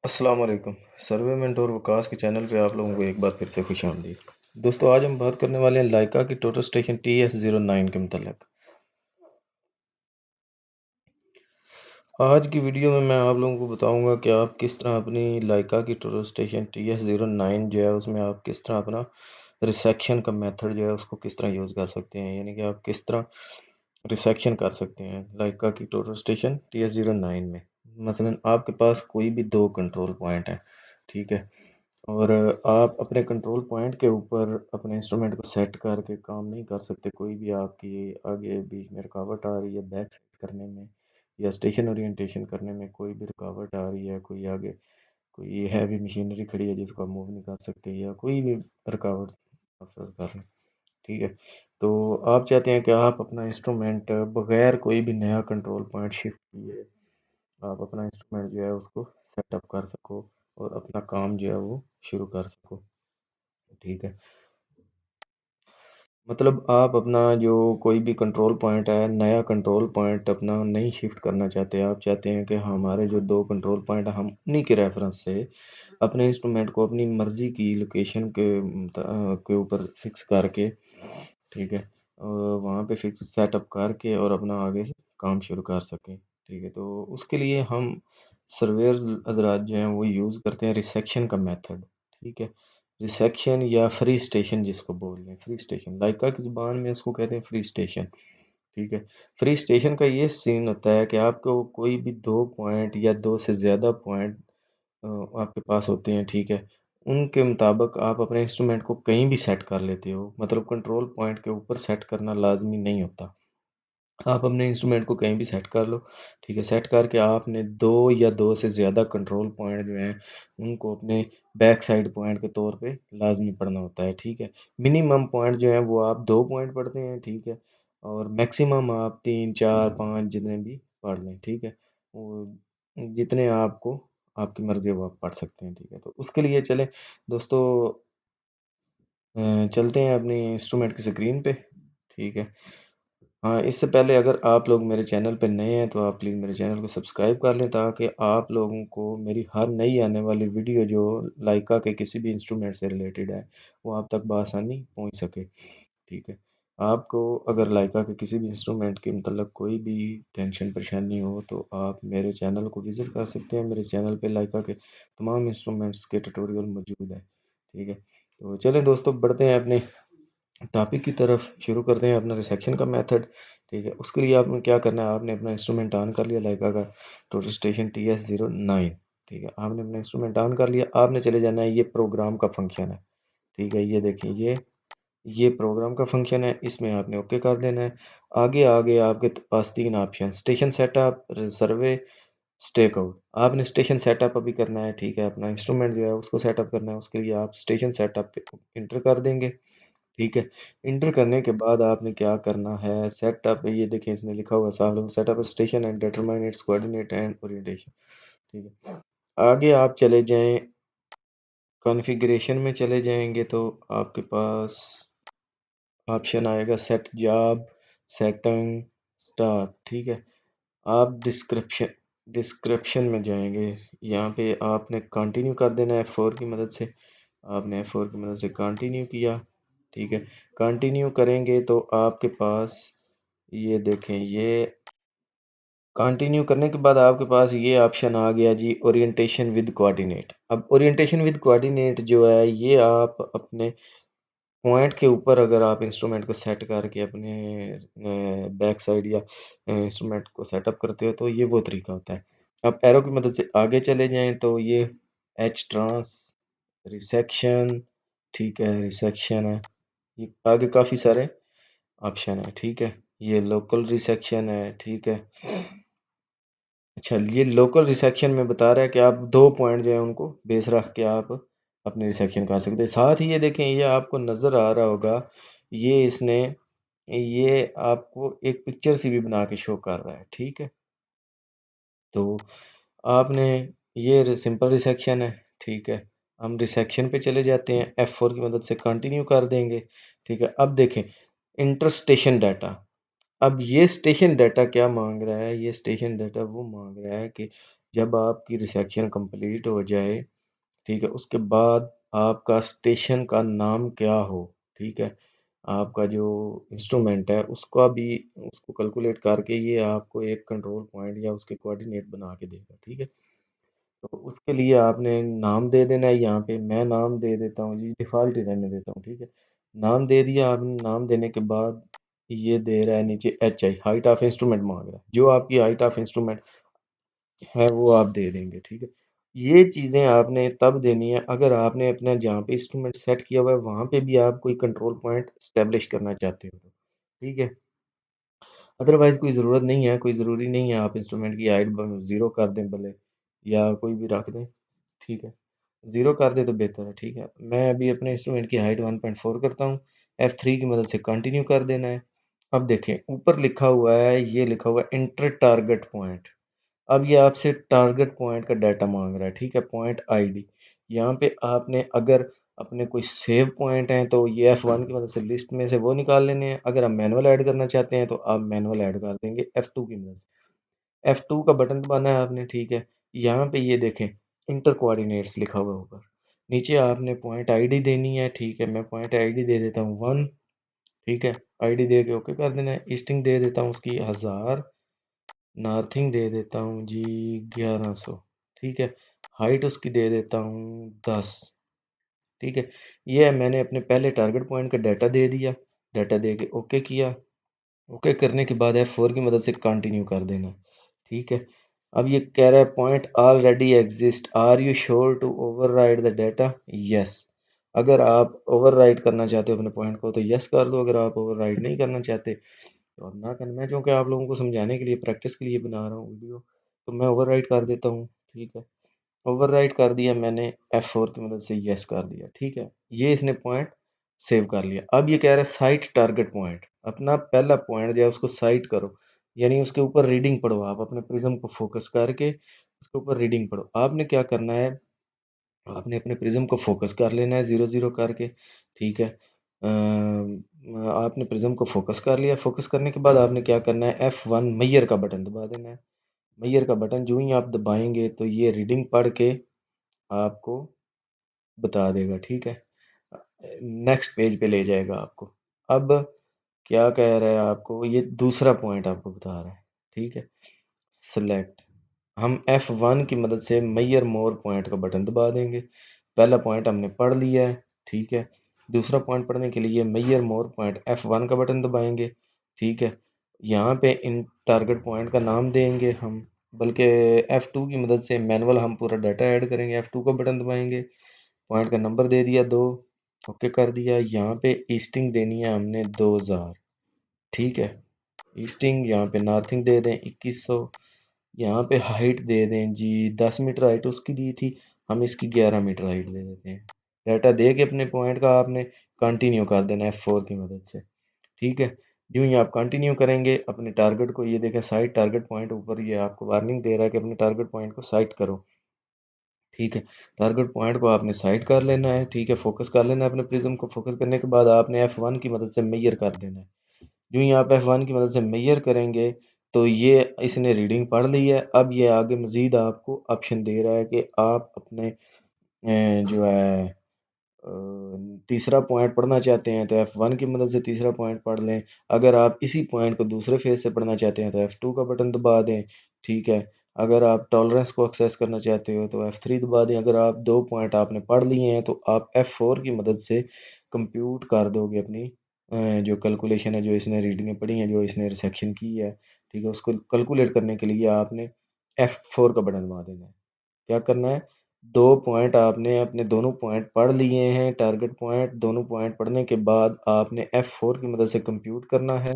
अस्सलाम वालेकुम। सर्वे मेंटोर वकास के चैनल पे आप लोगों को एक बार फिर से खुश आमदीद। दोस्तों, आज हम बात करने वाले हैं लाइका की टोटल स्टेशन TS09 के मतलब। आज की वीडियो में मैं आप लोगों को बताऊंगा कि आप किस तरह अपनी लाइका की टोटल स्टेशन TS09 जो है उसमें आप किस तरह अपना रिसेक्शन का मेथड जो है उसको किस तरह यूज़ कर सकते हैं, यानी कि आप किस तरह रिसेक्शन कर सकते हैं लाइका की टोटल स्टेशन TS09 में। मसलन आपके पास कोई भी दो कंट्रोल पॉइंट है, ठीक है, और आप अपने कंट्रोल पॉइंट के ऊपर अपने इंस्ट्रूमेंट को सेट करके काम नहीं कर सकते। कोई भी आपकी आगे बीच में रुकावट आ रही है बैक सेट करने में या स्टेशन ओरिएंटेशन करने में, कोई भी रुकावट आ रही है, कोई आगे कोई हैवी मशीनरी खड़ी है जिसको आप मूव नहीं कर सकते, या कोई भी रुकावट आप फेस कर रहे हैं, ठीक है, तो आप चाहते हैं कि आप अपना इंस्ट्रूमेंट बगैर कोई भी नया कंट्रोल पॉइंट शिफ्ट किए आप अपना इंस्ट्रूमेंट जो है उसको सेटअप कर सको और अपना काम जो है वो शुरू कर सको, ठीक है। मतलब आप अपना जो कोई भी कंट्रोल पॉइंट है, नया कंट्रोल पॉइंट अपना नहीं शिफ्ट करना चाहते। आप चाहते हैं कि हमारे जो दो कंट्रोल पॉइंट हैं हम उन्हीं के रेफरेंस से अपने इंस्ट्रूमेंट को अपनी मर्जी की लोकेशन के ऊपर फिक्स करके, ठीक है, वहाँ पे फिक्स सेटअप करके और अपना आगे से काम शुरू कर सकें, ठीक है। तो उसके लिए हम सर्वेयर्स हजरात जो हैं वो यूज़ करते हैं रिसेक्शन का मेथड, ठीक है। रिसेक्शन या फ्री स्टेशन जिसको बोल रहे हैं, फ्री स्टेशन लाइका की ज़ुबान में उसको कहते हैं फ्री स्टेशन, ठीक है। फ्री स्टेशन का ये सीन होता है कि आपको कोई भी दो पॉइंट या दो से ज़्यादा पॉइंट आपके पास होते हैं, ठीक है। उनके मुताबिक आप अपने इंस्ट्रूमेंट को कहीं भी सेट कर लेते हो, मतलब कंट्रोल पॉइंट के ऊपर सेट करना लाजमी नहीं होता। आप अपने इंस्ट्रूमेंट को कहीं भी सेट कर लो, ठीक है। सेट करके आपने दो या दो से ज़्यादा कंट्रोल पॉइंट जो हैं उनको अपने बैक साइड पॉइंट के तौर पे लाजमी पढ़ना होता है, ठीक है। मिनिमम पॉइंट जो है वो आप दो पॉइंट पढ़ते हैं, ठीक है, और मैक्सिमम आप तीन चार पाँच जितने भी पढ़ लें, ठीक है। वो जितने आपको आपकी मर्ज़ी है वो आप पढ़ सकते हैं, ठीक है। तो उसके लिए चलें दोस्तों, चलते हैं अपनी इंस्ट्रूमेंट की स्क्रीन पे, ठीक है। हाँ, इससे पहले अगर आप लोग मेरे चैनल पे नए हैं तो आप प्लीज़ मेरे चैनल को सब्सक्राइब कर लें ताकि आप लोगों को मेरी हर नई आने वाली वीडियो जो लाइका के किसी भी इंस्ट्रूमेंट से रिलेटेड है वो आप तक बआसानी पहुंच सके, ठीक है। आपको अगर लाइका के किसी भी इंस्ट्रूमेंट के मतलब कोई भी टेंशन परेशानी हो तो आप मेरे चैनल को विज़िट कर सकते हैं। मेरे चैनल पे लाइका के तमाम इंस्ट्रूमेंट्स के ट्यूटोरियल मौजूद हैं, ठीक है। तो चलें दोस्तों, बढ़ते हैं अपने टॉपिक की तरफ, शुरू करते हैं अपना रिसेक्शन का मेथड, ठीक है। उसके लिए आपने क्या करना है, आपने अपना इंस्ट्रूमेंट ऑन कर लिया लाइका का टोटल स्टेशन TS09, ठीक है। आपने अपना इंस्ट्रूमेंट ऑन कर लिया, आपने चले जाना है, ये प्रोग्राम का फंक्शन है, ठीक है। ये देखिए, ये प्रोग्राम का फंक्शन है, इसमें आपने ओके कर देना है। आगे आगे आपके पास तीन ऑप्शन, स्टेशन सेटअप, सर्वे, स्टेक आउट। आपने स्टेशन सेटअप अभी करना है, ठीक है, अपना इंस्ट्रूमेंट जो है उसको सेटअप करना है। उसके लिए आप स्टेशन सेटअप पे इंटर कर देंगे, ठीक है। इंटर करने के बाद आपने क्या करना है, सेटअप, ये देखें इसमें लिखा हुआ है साफ, setup station and determine its coordinate and orientation, ठीक है। आगे आप चले जाएं, कॉन्फ़िगरेशन में चले जाएंगे तो आपके पास ऑप्शन आएगा सेट जॉब, सेटिंग, स्टार्ट, ठीक है। आप डिस्क्रिप्शन में जाएंगे, यहाँ पे आपने कंटिन्यू कर देना है F4 की मदद से। आपने F4 की मदद से कंटिन्यू किया, ठीक है। कंटिन्यू करेंगे तो आपके पास ये देखें, ये कंटिन्यू करने के बाद आपके पास ये ऑप्शन आ गया जी, ओरिएंटेशन विद कोऑर्डिनेट। अब ओरिएंटेशन विद कोऑर्डिनेट जो है ये आप अपने पॉइंट के ऊपर अगर आप इंस्ट्रूमेंट को सेट करके अपने बैक साइड या इंस्ट्रूमेंट को सेटअप करते हो तो ये वो तरीका होता है। आप एरो की मदद से आगे चले जाएं तो ये एच ट्रांस, रिसेक्शन, ठीक है, रिसेक्शन है, ये आगे काफ़ी सारे ऑप्शन है, ठीक है। ये लोकल रिसेक्शन है, ठीक है। अच्छा, ये लोकल रिसेक्शन में बता रहा है कि आप दो पॉइंट जो है उनको बेस रख के आप अपने रिसेक्शन कर सकते हैं। साथ ही ये देखें, ये आपको नज़र आ रहा होगा, ये इसने ये आपको एक पिक्चर सी भी बना के शो कर रहा है, ठीक है। तो आपने ये सिंपल रिसेक्शन है, ठीक है। हम रिसेक्शन पे चले जाते हैं, F4 की मदद से कंटिन्यू कर देंगे, ठीक है। अब देखें, इंटर स्टेशन डाटा। अब ये स्टेशन डाटा क्या मांग रहा है, ये स्टेशन डाटा वो मांग रहा है कि जब आपकी रिसेक्शन कंप्लीट हो जाए, ठीक है, उसके बाद आपका स्टेशन का नाम क्या हो, ठीक है, आपका जो इंस्ट्रूमेंट है उसका भी, उसको कैलकुलेट करके ये आपको एक कंट्रोल पॉइंट या उसके कोऑर्डिनेट बना के देगा, ठीक है। तो उसके लिए आपने नाम दे देना है, यहाँ पे मैं नाम दे देता हूँ जी, डिफ़ॉल्ट ही रहने देता हूँ, ठीक है। नाम दे दिया आपने, नाम देने के बाद ये दे रहा है नीचे HI, हाइट ऑफ इंस्ट्रूमेंट मांग रहा है, जो आपकी हाइट ऑफ इंस्ट्रूमेंट है वो आप दे देंगे, ठीक है। ये चीज़ें आपने तब देनी है अगर आपने अपना जहाँ पे इंस्ट्रूमेंट सेट किया हुआ है वहाँ पे भी आप कोई कंट्रोल पॉइंट स्टेब्लिश करना चाहते हो तो, ठीक है। अदरवाइज़ कोई ज़रूरत नहीं है, कोई ज़रूरी नहीं है आप इंस्ट्रूमेंट की हाइट 0 कर दें भले, या कोई भी रख दें, ठीक है। 0 कर दें तो बेहतर है, ठीक है। मैं अभी अपने इंस्ट्रूमेंट की हाइट 1.4 करता हूँ, F3 की मदद से कंटिन्यू कर देना है। अब देखें ऊपर लिखा हुआ है, ये लिखा हुआ है इंटर टारगेट पॉइंट। अब ये आपसे टारगेट पॉइंट का डाटा मांग रहा है, ठीक है, पॉइंट आईडी। यहाँ पे आपने अगर अपने कोई सेव पॉइंट हैं तो ये F1 की मदद से लिस्ट में से वो निकाल लेने हैं। अगर आप मैनुअल ऐड करना चाहते हैं तो आप मैनुअल ऐड कर देंगे F2 की मदद से। F2 का बटन दबाना है आपने, ठीक है। यहाँ पे ये देखें इंटर कोऑर्डिनेट्स लिखा हुआ है ऊपर, नीचे आपने पॉइंट आईडी देनी है, ठीक है। मैं पॉइंट आईडी दे देता हूँ 1, ठीक है। आईडी दे के ओके कर देना है। ईस्टिंग दे देता हूँ उसकी 1000, नार्थिंग दे देता हूँ जी 1100, ठीक है। हाइट उसकी दे देता हूँ 10, ठीक है। ये है, मैंने अपने पहले टारगेट पॉइंट का डाटा दे दिया, डाटा दे के ओके किया। ओके करने के बाद F4 की मदद से कंटिन्यू कर देना, ठीक है। अब ये कह रहा है point already exist, are you sure to override the data? Yes. अगर आप ओवरराइड करना चाहते हो अपने पॉइंट को तो यस कर दो, अगर आप ओवरराइड नहीं करना चाहते तो अब ना करना। मैं चूँकि आप लोगों को समझाने के लिए, प्रैक्टिस के लिए बना रहा हूँ वीडियो, तो मैं ओवरराइड कर देता हूँ, ठीक है। ओवरराइड कर दिया मैंने, F4 की मदद से यस कर दिया, ठीक है। ये इसने पॉइंट सेव कर लिया। अब ये कह रहा है साइट टारगेट पॉइंट, अपना पहला पॉइंट जो है उसको साइट करो, यानी उसके ऊपर रीडिंग पढ़ो। आप अपने प्रिज्म को फोकस करके उसके ऊपर रीडिंग पढ़ो। आपने क्या करना है, आपने अपने प्रिज्म को फोकस कर लेना है 0 0 करके, ठीक है। आपने प्रिज्म को फोकस कर लिया। फोकस करने के बाद आपने क्या करना है, F1 मैयर का बटन दबा देना है। मैयर का बटन जो ही आप दबाएंगे तो ये रीडिंग पढ़ के आपको बता देगा, ठीक है। नेक्स्ट पेज पे ले जाएगा आपको। अब क्या कह रहा है आपको, ये दूसरा पॉइंट आपको बता रहा है, ठीक है। सेलेक्ट, हम F1 की मदद से मैयर मोर पॉइंट का बटन दबा देंगे। पहला पॉइंट हमने पढ़ लिया है, ठीक है। दूसरा पॉइंट पढ़ने के लिए मैयर मोर पॉइंट F1 का बटन दबाएंगे, ठीक है। यहाँ पे इन टारगेट पॉइंट का नाम देंगे हम, बल्कि F2 की मदद से मैनुअल हम पूरा डाटा ऐड करेंगे। F2 का बटन दबाएंगे, पॉइंट का नंबर दे दिया 2, ओके कर दिया। यहाँ पे ईस्टिंग देनी है हमने 2000, ठीक है। ईस्टिंग यहाँ पे नॉर्थिंग दे दें 2100। यहाँ पे हाइट दे दें जी 10 मीटर हाइट उसकी दी थी, हम इसकी 11 मीटर हाइट दे देते हैं। डाटा दे के अपने पॉइंट का आपने कंटिन्यू कर देना F4 की मदद से, ठीक है। यूं ही आप कंटिन्यू करेंगे अपने टारगेट को। ये देखें साइट टारगेट पॉइंट, ऊपर ये आपको वार्निंग दे रहा है कि अपने टारगेट पॉइंट को साइट करो, ठीक है। टारगेट पॉइंट को आपने साइट कर लेना है, ठीक है। फोकस कर लेना है अपने प्रिज्म को। फोकस करने के बाद आपने F1 की मदद से मेजर कर देना है। जो ही आप F1 की मदद से मेजर करेंगे तो ये इसने रीडिंग पढ़ ली है। अब ये आगे मज़ीद आपको ऑप्शन दे रहा है कि आप अपने जो है तीसरा पॉइंट पढ़ना चाहते हैं तो F1 की मदद से तीसरा पॉइंट पढ़ लें। अगर आप इसी पॉइंट को दूसरे फेज से पढ़ना चाहते हैं तो F2 का बटन दबा दें, ठीक है। अगर आप टॉलरेंस को एक्सेस करना चाहते हो तो F3 दबा दें। अगर आप दो पॉइंट आपने पढ़ लिए हैं तो आप F4 की मदद से कंप्यूट कर दोगे अपनी जो कैलकुलेशन है, जो इसने रीडिंगें पढ़ी हैं, जो इसने रिसेक्शन की है, ठीक है। उसको कैलकुलेट करने के लिए आपने F4 का बटन दबा देना है। क्या करना है, दो पॉइंट आपने अपने दोनों पॉइंट पढ़ लिए हैं, टारगेट पॉइंट। दोनों पॉइंट पढ़ने के बाद आपने F4 की मदद से कंप्यूट करना है।